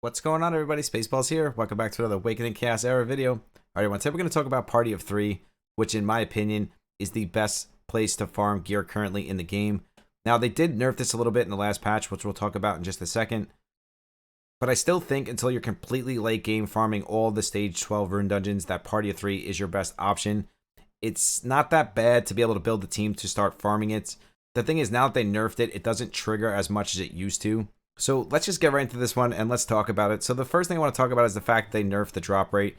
What's going on, everybody? Spaceballs here. Welcome back to another Awakening Chaos Era video. Alright, today we're going to talk about Party of 3, which in my opinion is the best place to farm gear currently in the game. Now, they did nerf this a little bit in the last patch, which we'll talk about in just a second. But I still think until you're completely late game farming all the stage 12 rune dungeons, that Party of 3 is your best option. It's not that bad to be able to build a team to start farming it. The thing is, now that they nerfed it, it doesn't trigger as much as it used to. So let's just get right into this one and let's talk about it. So the first thing I want to talk about is the fact that they nerfed the drop rate.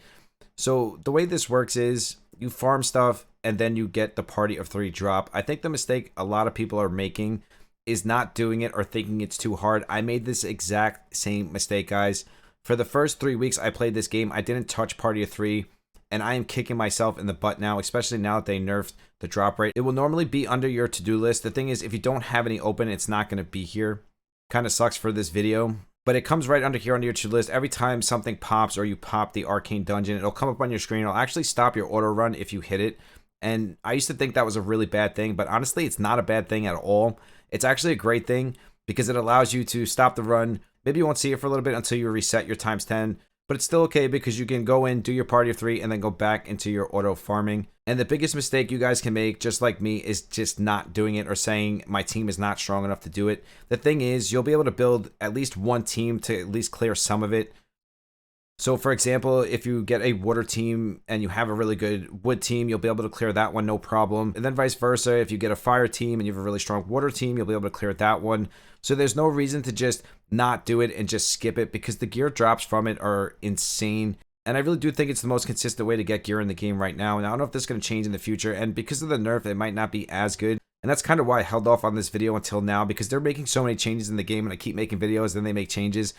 So the way this works is you farm stuff and then you get the Party of 3 drop. I think the mistake a lot of people are making is not doing it or thinking it's too hard. I made this exact same mistake, guys. For the first 3 weeks I played this game, I didn't touch Party of 3. And I am kicking myself in the butt now, especially now that they nerfed the drop rate. It will normally be under your to-do list. The thing is, if you don't have any open, it's not going to be here. Kind of sucks for this video, but it comes right under here under your to-do list. Every time something pops or you pop the arcane dungeon, it'll come up on your screen. It'll actually stop your auto run if you hit it. And I used to think that was a really bad thing, but honestly, it's not a bad thing at all. It's actually a great thing because it allows you to stop the run. Maybe you won't see it for a little bit until you reset your times 10. But it's still okay because you can go in, do your Party of 3, and then go back into your auto farming. And the biggest mistake you guys can make, just like me, is just not doing it or saying my team is not strong enough to do it. The thing is, you'll be able to build at least one team to at least clear some of it. So, for example, if you get a water team and you have a really good wood team, you'll be able to clear that one no problem. And then vice versa, if you get a fire team and you have a really strong water team, you'll be able to clear that one. So there's no reason to just not do it and just skip it because the gear drops from it are insane. And I really do think it's the most consistent way to get gear in the game right now. And I don't know if this is going to change in the future. And because of the nerf, it might not be as good. And that's kind of why I held off on this video until now, because they're making so many changes in the game and I keep making videos, then they make changes.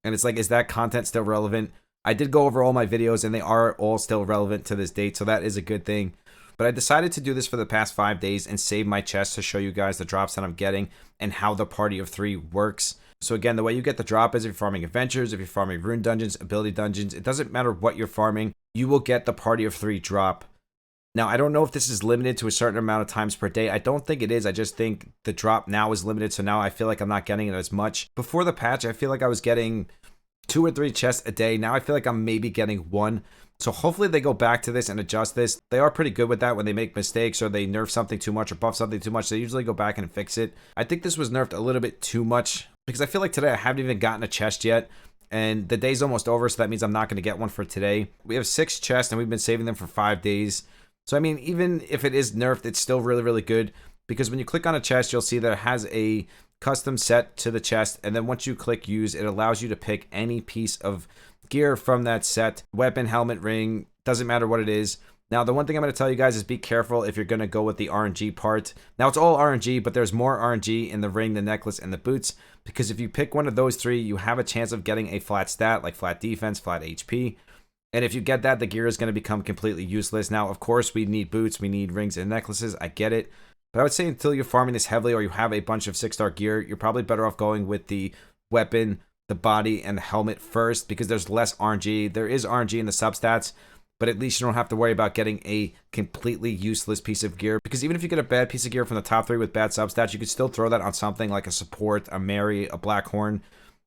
And it's like, is that content still relevant? I did go over all my videos and they are all still relevant to this date, so that is a good thing. But I decided to do this for the past 5 days and save my chest to show you guys the drops that I'm getting and how the Party of 3 works. So again, the way you get the drop is if you're farming adventures, if you're farming rune dungeons, ability dungeons, it doesn't matter what you're farming, you will get the Party of 3 drop. Now, I don't know if this is limited to a certain amount of times per day. I don't think it is. I just think the drop now is limited, so now I feel like I'm not getting it as much. Before the patch, I feel like I was getting 2 or 3 chests a day. Now I feel like I'm maybe getting 1. So hopefully they go back to this and adjust this. They are pretty good with that when they make mistakes or they nerf something too much or buff something too much. They usually go back and fix it. I think this was nerfed a little bit too much because I feel like today I haven't even gotten a chest yet. And the day's almost over, so that means I'm not going to get one for today. We have 6 chests and we've been saving them for 5 days. So I mean, even if it is nerfed, it's still really, really good. Because when you click on a chest, you'll see that it has a custom set to the chest, and then once you click use, it allows you to pick any piece of gear from that set. Weapon, helmet, ring, doesn't matter what it is. Now, the one thing I'm going to tell you guys is be careful if you're going to go with the RNG part. Now, it's all RNG, but there's more RNG in the ring, the necklace, and the boots, because if you pick one of those 3, you have a chance of getting a flat stat, like flat defense, flat HP. And if you get that, the gear is going to become completely useless. Now, of course, we need boots, we need rings and necklaces, I get it. But I would say until you're farming this heavily or you have a bunch of 6-star gear, you're probably better off going with the weapon, the body, and the helmet first because there's less RNG. There is RNG in the substats, but at least you don't have to worry about getting a completely useless piece of gear. Because even if you get a bad piece of gear from the top 3 with bad substats, you could still throw that on something like a support, a Mary, a Blackhorn,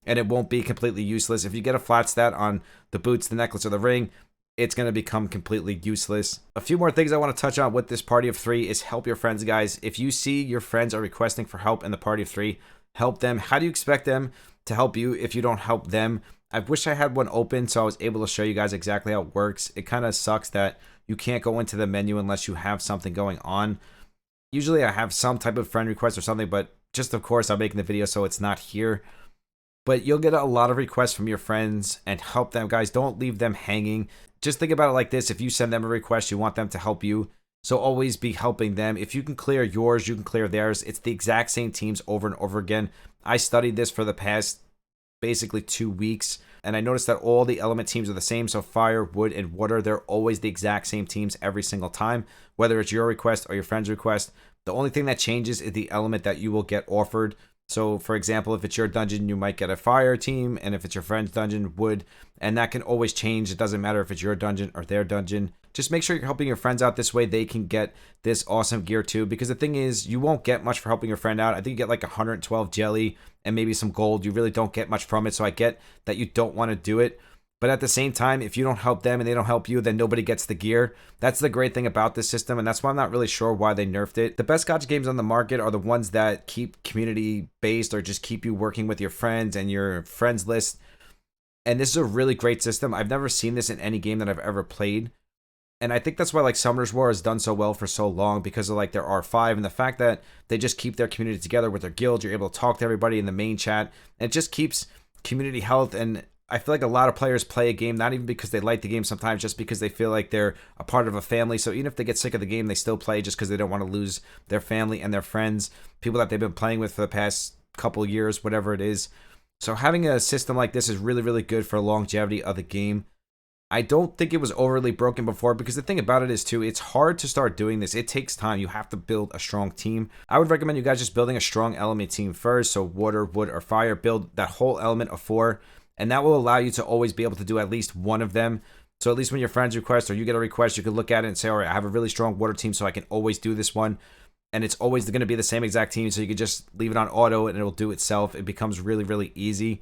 and it won't be completely useless. If you get a flat stat on the boots, the necklace, or the ring, it's going to become completely useless. A few more things I want to touch on with this Party of 3 is help your friends, guys. If you see your friends are requesting for help in the Party of 3, help them. How do you expect them to help you if you don't help them? I wish I had one open so I was able to show you guys exactly how it works. It kind of sucks that you can't go into the menu unless you have something going on. Usually I have some type of friend request or something, but just of course I'm making the video so it's not here. But you'll get a lot of requests from your friends and help them, guys. Don't leave them hanging. Just think about it like this. If you send them a request, you want them to help you. So always be helping them. If you can clear yours, you can clear theirs. It's the exact same teams over and over again. I studied this for the past basically 2 weeks. And I noticed that all the element teams are the same. So fire, wood, and water, they're always the exact same teams every single time. Whether it's your request or your friend's request. The only thing that changes is the element that you will get offered. So, for example, if it's your dungeon, you might get a fire team, and if it's your friend's dungeon, wood, and that can always change. It doesn't matter if it's your dungeon or their dungeon. just make sure you're helping your friends out. This way they can get this awesome gear too. Because the thing is, you won't get much for helping your friend out. I think you get like 112 jelly and maybe some gold. You really don't get much from it. So I get that you don't want to do it. But at the same time, if you don't help them and they don't help you, then nobody gets the gear. That's the great thing about this system, and that's why I'm not really sure why they nerfed it. The best gacha games on the market are the ones that keep community based or just keep you working with your friends and your friends list. And this is a really great system. I've never seen this in any game that I've ever played. And I think that's why like Summoner's War has done so well for so long, because of like their R5 and the fact that they just keep their community together with their guild. You're able to talk to everybody in the main chat. And it just keeps community health. And I feel like a lot of players play a game not even because they like the game, sometimes just because they feel like they're a part of a family. So even if they get sick of the game, they still play just because they don't want to lose their family and their friends, people that they've been playing with for the past couple years, whatever it is. So having a system like this is really, really good for longevity of the game. I don't think it was overly broken before, because the thing about it is too, it's hard to start doing this. It takes time. You have to build a strong team. I would recommend you guys just building a strong element team first. So water, wood, or fire. Build that whole element of 4. And that will allow you to always be able to do at least one of them. So at least when your friends request or you get a request, you can look at it and say, all right, I have a really strong water team, so I can always do this one. And it's always going to be the same exact team, so you can just leave it on auto and it'll do itself. It becomes really, really easy.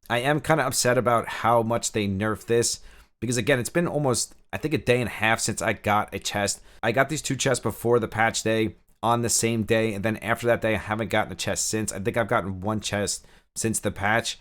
I am kind of upset about how much they nerfed this, because again, it's been almost, I think, a day and a half since I got a chest. I got these 2 chests before the patch day on the same day, and then after that day, I haven't gotten a chest since. I think I've gotten 1 chest since the patch.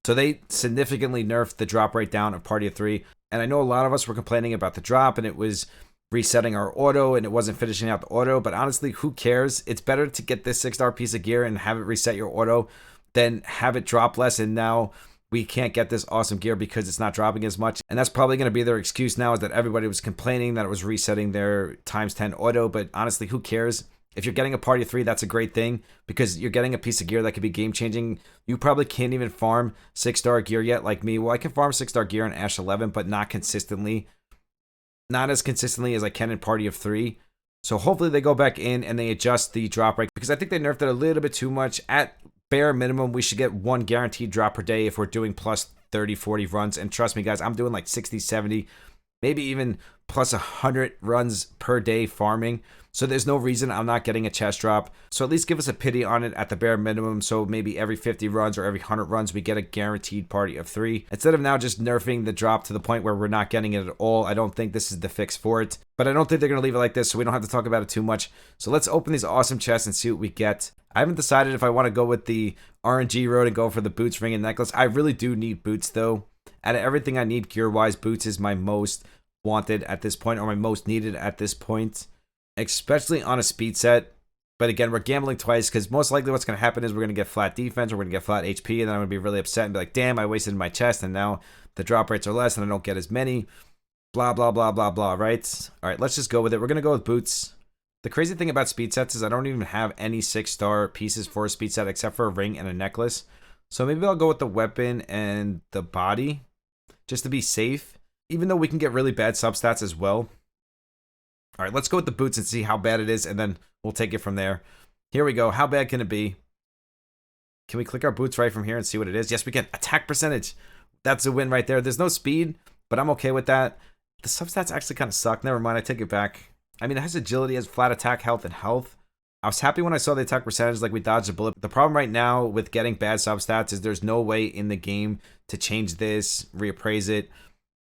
So they significantly nerfed the drop rate down of Party of 3. And I know a lot of us were complaining about the drop, and it was resetting our auto, and it wasn't finishing out the auto. But honestly, who cares? It's better to get this 6-star piece of gear and have it reset your auto than have it drop less, and now we can't get this awesome gear because it's not dropping as much. And that's probably going to be their excuse now, is that everybody was complaining that it was resetting their times 10 auto. But honestly, who cares? If you're getting a Party of 3, that's a great thing, because you're getting a piece of gear that could be game-changing. You probably can't even farm 6-star gear yet like me. Well, I can farm 6-star gear in Ash 11, but not consistently. Not as consistently as I can in Party of 3. So hopefully they go back in and they adjust the drop rate, because I think they nerfed it a little bit too much. At bare minimum, we should get 1 guaranteed drop per day if we're doing plus 30, 40 runs. And trust me, guys, I'm doing like 60, 70, maybe even plus 100 runs per day farming. So there's no reason I'm not getting a chest drop. So at least give us a pity on it at the bare minimum. So maybe every 50 runs or every 100 runs, we get a guaranteed Party of 3. Instead of now just nerfing the drop to the point where we're not getting it at all. I don't think this is the fix for it. But I don't think they're going to leave it like this, so we don't have to talk about it too much. So let's open these awesome chests and see what we get. I haven't decided if I want to go with the RNG road and go for the boots, ring, and necklace. I really do need boots, though. Out of everything I need gear-wise, boots is my most wanted at this point, or my most needed at this point, especially on a speed set. But again, we're gambling twice, because most likely what's going to happen is we're going to get flat defense, or we're going to get flat HP, and then I'm going to be really upset and be like, damn, I wasted my chest, and now the drop rates are less, and I don't get as many. Blah, blah, blah, blah, blah, right? All right, let's just go with it. We're going to go with boots. The crazy thing about speed sets is I don't even have any 6-star pieces for a speed set except for a ring and a necklace. So maybe I'll go with the weapon and the body just to be safe, even though we can get really bad substats as well. All right, let's go with the boots and see how bad it is, and then we'll take it from there. Here we go. How bad can it be? Can we click our boots right from here and see what it is? Yes, we can. Attack percentage. That's a win right there. There's no speed, but I'm okay with that. The substats actually kind of suck. Never mind, I take it back. I mean, it has agility, it has flat attack, health, and health. I was happy when I saw the attack percentage, like we dodged a bullet. The problem right now with getting bad substats is there's no way in the game to change this, reappraise it.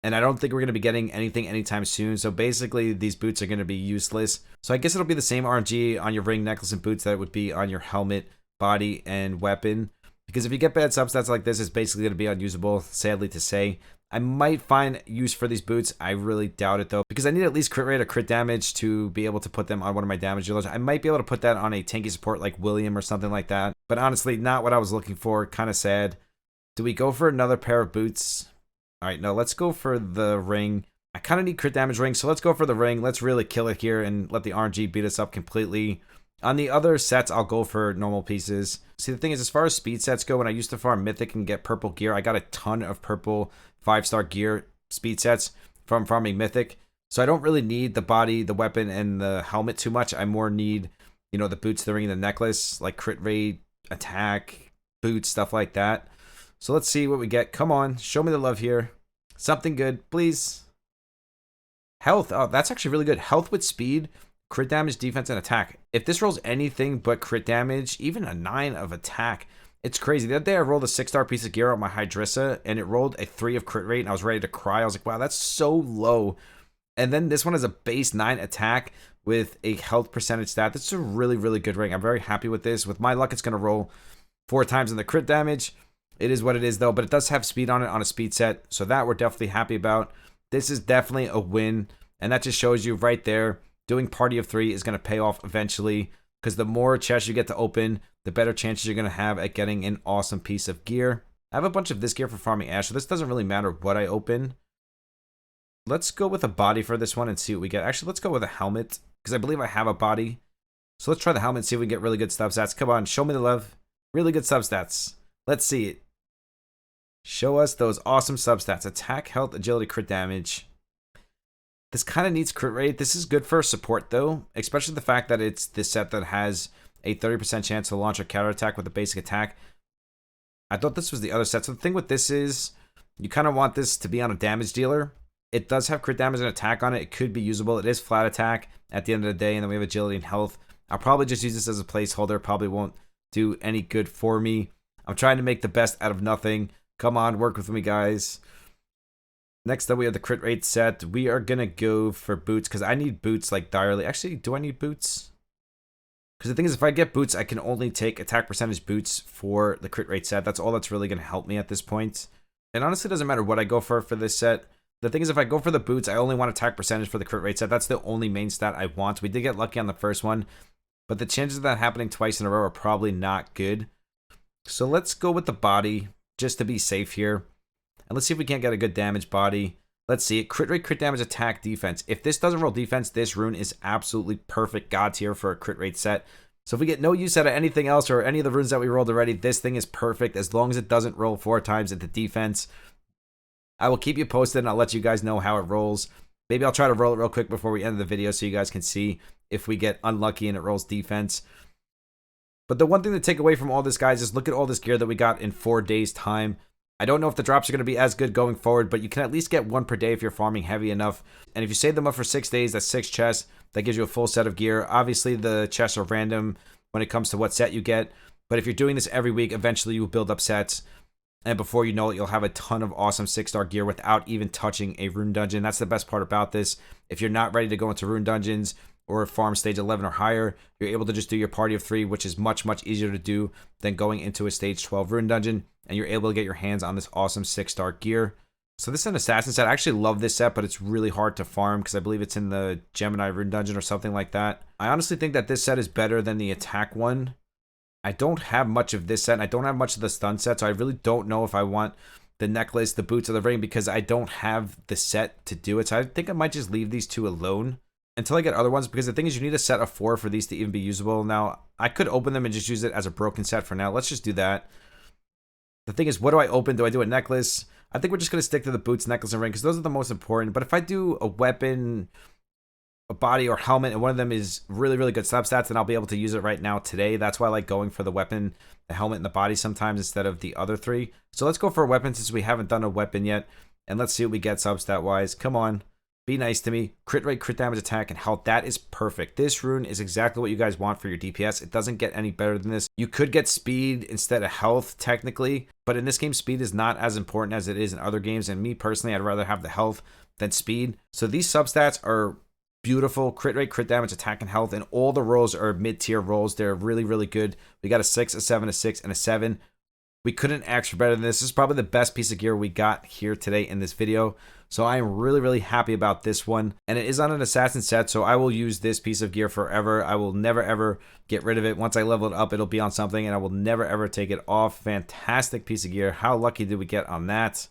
And I don't think we're going to be getting anything anytime soon. So basically, these boots are going to be useless. So I guess it'll be the same RNG on your ring, necklace, and boots that it would be on your helmet, body, and weapon. Because if you get bad substats like this, it's basically going to be unusable, sadly to say. I might find use for these boots. I really doubt it, though, because I need at least crit rate or crit damage to be able to put them on one of my damage dealers. I might be able to put that on a tanky support like William or something like that. But honestly, not what I was looking for. Kind of sad. Do we go for another pair of boots? All right, no, let's go for the ring. I kind of need crit damage ring, so let's go for the ring. Let's really kill it here and let the RNG beat us up completely. On the other sets, I'll go for normal pieces. See, the thing is, as far as speed sets go, when I used to farm Mythic and get purple gear, I got a ton of purple 5-star gear speed sets from farming Mythic. So I don't really need the body, the weapon, and the helmet too much. I more need, you know, the boots, the ring, and the necklace, like crit rate, attack, boots, stuff like that. So let's see what we get. Come on, show me the love here. Something good, please. Health, oh, that's actually really good. Health with speed, crit damage, defense, and attack. If this rolls anything but crit damage, even a 9 of attack, it's crazy. The other day I rolled a 6-star piece of gear on my Hydrissa, and it rolled a 3 of crit rate, and I was ready to cry. I was like, wow, that's so low. And then this one has a base 9 attack with a health percentage stat. That's a really, really good ring. I'm very happy with this. With my luck, it's going to roll 4 times in the crit damage. It is what it is, though, but it does have speed on it on a speed set, so that we're definitely happy about. This is definitely a win, and that just shows you right there, doing Party of 3 is going to pay off eventually, because the more chests you get to open, the better chances you're going to have at getting an awesome piece of gear. I have a bunch of this gear for farming ash, so this doesn't really matter what I open. Let's go with a body for this one and see what we get. Actually, let's go with a helmet, because I believe I have a body. So let's try the helmet and see if we can get really good substats. Come on, show me the love. Really good substats. Let's see it. Show us those awesome substats. Attack, health, agility, crit damage. This kind of needs crit rate. This is good for support, though, especially the fact that it's this set that has a 30% chance to launch a counterattack with a basic attack. I thought this was the other set. So the thing with this is you kind of want this to be on a damage dealer. It does have crit damage and attack on it. It could be usable. It is flat attack at the end of the day, and then we have agility and health. I'll probably just use this as a placeholder. Probably won't do any good for me. I'm trying to make the best out of nothing. Come on, work with me, guys. Next up, we have the crit rate set. We are going to go for boots because I need boots like direly. Actually, do I need boots? Because the thing is, if I get boots, I can only take attack percentage boots for the crit rate set. That's all that's really going to help me at this point. And honestly, it doesn't matter what I go for this set. The thing is, if I go for the boots, I only want attack percentage for the crit rate set. That's the only main stat I want. We did get lucky on the first one, but the chances of that happening twice in a row are probably not good. So let's go with the body just to be safe here. And let's see if we can't get a good damage body. Let's see it. Crit rate, crit damage, attack, defense. If this doesn't roll defense, this rune is absolutely perfect god tier for a crit rate set. So if we get no use out of anything else or any of the runes that we rolled already, this thing is perfect as long as it doesn't roll 4 times at the defense. I will keep you posted and I'll let you guys know how it rolls. Maybe I'll try to roll it real quick before we end the video so you guys can see if we get unlucky and it rolls defense. But the one thing to take away from all this, guys, is look at all this gear that we got in 4 days' time. I don't know if the drops are going to be as good going forward, but you can at least get 1 per day if you're farming heavy enough. And if you save them up for 6 days, that's 6 chests. That gives you a full set of gear. Obviously, the chests are random when it comes to what set you get. But if you're doing this every week, eventually you will build up sets. And before you know it, you'll have a ton of awesome 6-star gear without even touching a rune dungeon. That's the best part about this. If you're not ready to go into rune dungeons or farm stage 11 or higher, you're able to just do your party of 3, which is much, much easier to do than going into a stage 12 rune dungeon. And you're able to get your hands on this awesome 6-star gear. So this is an assassin set. I actually love this set, but it's really hard to farm because I believe it's in the Gemini rune dungeon or something like that. I honestly think that this set is better than the attack one. I don't have much of this set, and I don't have much of the stun set, so I really don't know if I want the necklace, the boots, or the ring because I don't have the set to do it. So I think I might just leave these 2 alone until I get other ones, because the thing is you need a set of 4 for these to even be usable. Now, I could open them and just use it as a broken set for now. Let's just do that. The thing is, what do I open? Do I do a necklace? I think we're just going to stick to the boots, necklace, and ring because those are the most important. But if I do a weapon, a body, or helmet, and one of them is really, really good substats, then I'll be able to use it right now today. That's why I like going for the weapon, the helmet, and the body sometimes instead of the other 3. So let's go for a weapon since we haven't done a weapon yet. And let's see what we get substat-wise. Come on. Be nice to me. Crit rate, crit damage, attack, and health. That is perfect. This rune is exactly what you guys want for your DPS. It doesn't get any better than this. You could get speed instead of health, technically. But in this game, speed is not as important as it is in other games. And me, personally, I'd rather have the health than speed. So these substats are beautiful. Crit rate, crit damage, attack, and health. And all the rolls are mid-tier rolls. They're really, really good. We got a 6, a 7, a 6, and a 7. We couldn't ask for better than this. This is probably the best piece of gear we got here today in this video. So I am really, really happy about this one. And it is on an assassin set, so I will use this piece of gear forever. I will never, ever get rid of it. Once I level it up, it'll be on something, and I will never, ever take it off. Fantastic piece of gear. How lucky did we get on that?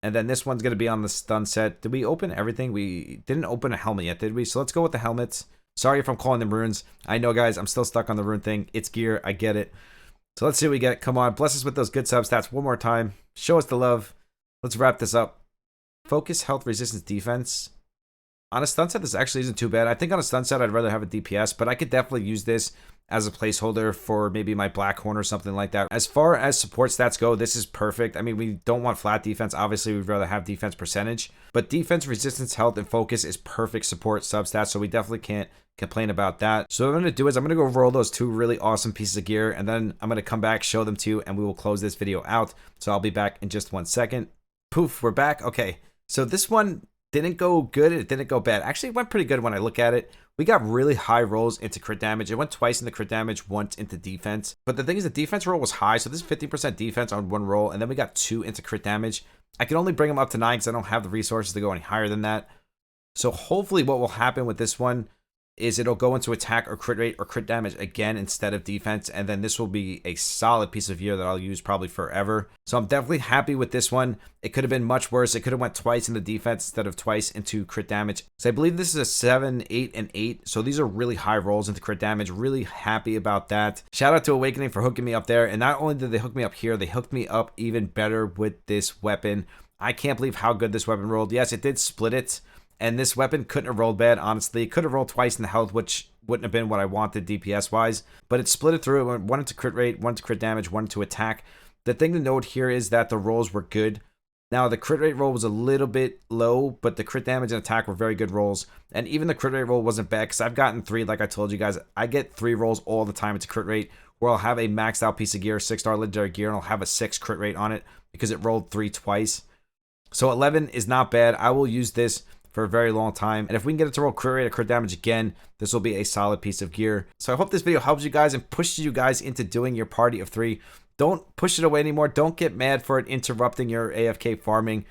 And then this one's going to be on the stun set. Did we open everything? We didn't open a helmet yet, did we? So let's go with the helmets. Sorry if I'm calling them runes. I know, guys, I'm still stuck on the rune thing. It's gear. I get it. So let's see what we get. Come on, bless us with those good substats one more time. Show us the love. Let's wrap this up. Focus, health, resistance, defense. On a stun set, this actually isn't too bad. I think on a stun set, I'd rather have a DPS, but I could definitely use this as a placeholder for maybe my black horn or something like that. As far as support stats go, this is perfect. I mean, we don't want flat defense. Obviously, we'd rather have defense percentage, but defense, resistance, health, and focus is perfect support substats, so we definitely can't complain about that. So what I'm going to do is I'm going to go roll those 2 really awesome pieces of gear, and then I'm going to come back, show them to you, and we will close this video out. So I'll be back in just 1 second. Poof, we're back. Okay, so this one didn't go good. It didn't go bad. Actually, it went pretty good when I look at it. We got really high rolls into crit damage. It went twice into crit damage, once into defense. But the thing is, the defense roll was high, so this is 50% defense on 1 roll, and then we got 2 into crit damage. I can only bring them up to 9 because I don't have the resources to go any higher than that. So hopefully what will happen with this one is it'll go into attack or crit rate or crit damage again instead of defense, and then this will be a solid piece of gear that I'll use probably forever. So I'm definitely happy with this one. It could have been much worse. It could have went twice in the defense instead of twice into crit damage. So I believe this is a 7, 8, and 8. So these are really high rolls into crit damage. Really happy about that. Shout out to Awakening for hooking me up there. And not only did they hook me up here, they hooked me up even better with this weapon. I can't believe how good this weapon rolled. Yes, it did split it. And this weapon couldn't have rolled bad, honestly. It could have rolled twice in the health, which wouldn't have been what I wanted DPS-wise. But it split it through. It went 1 into crit rate, 1 into crit damage, 1 into attack. The thing to note here is that the rolls were good. Now, the crit rate roll was a little bit low, but the crit damage and attack were very good rolls. And even the crit rate roll wasn't bad, because I've gotten 3, like I told you guys. I get 3 rolls all the time into crit rate, where I'll have a maxed out piece of gear, 6-star legendary gear, and I'll have a 6 crit rate on it, because it rolled 3 twice. So 11 is not bad. I will use this for a very long time, and if we can get it to roll crit rate or crit damage again, this will be a solid piece of gear. So I hope this video helps you guys and pushes you guys into doing your party of 3. Don't push it away anymore. Don't get mad for it interrupting your AFK farming.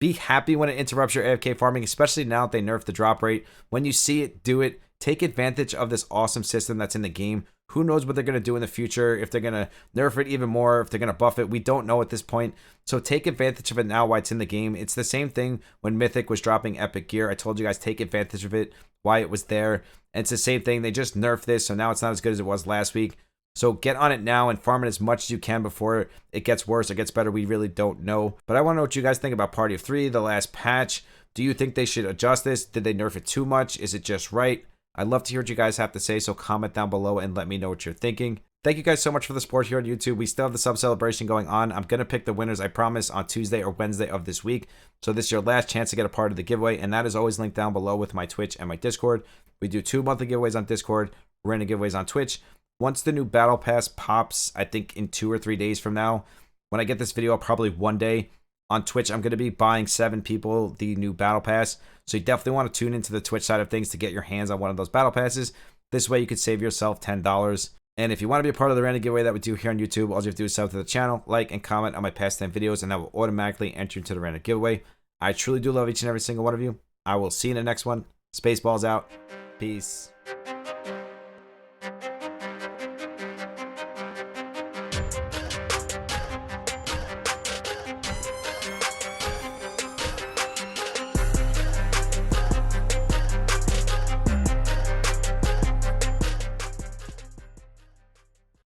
Be happy when it interrupts your AFK farming, especially now that they nerfed the drop rate. When you see it, do it. Take advantage of this awesome system that's in the game. Who knows what they're going to do in the future, if they're going to nerf it even more, if they're going to buff it. We don't know at this point. So take advantage of it now while it's in the game. It's the same thing when Mythic was dropping epic gear. I told you guys take advantage of it, why it was there. And it's the same thing. They just nerfed this, so now it's not as good as it was last week. So get on it now and farm it as much as you can before it gets worse or gets better. We really don't know. But I want to know what you guys think about Party of 3, the last patch. Do you think they should adjust this? Did they nerf it too much? Is it just right? I'd love to hear what you guys have to say, so comment down below and let me know what you're thinking. Thank you guys so much for the support here on YouTube. We still have the sub celebration going on. I'm going to pick the winners, I promise, on Tuesday or Wednesday of this week. So this is your last chance to get a part of the giveaway, and that is always linked down below with my Twitch and my Discord. We do 2 monthly giveaways on Discord, random giveaways on Twitch. Once the new Battle Pass pops, I think in 2 or 3 days from now, when I get this video, probably one day, on Twitch, I'm going to be buying 7 people the new Battle Pass. So you definitely want to tune into the Twitch side of things to get your hands on one of those Battle Passes. This way you could save yourself $10. And if you want to be a part of the random giveaway that we do here on YouTube, all you have to do is sub to the channel, like, and comment on my past 10 videos, and that will automatically enter into the random giveaway. I truly do love each and every single one of you. I will see you in the next one. Spaceballs out. Peace.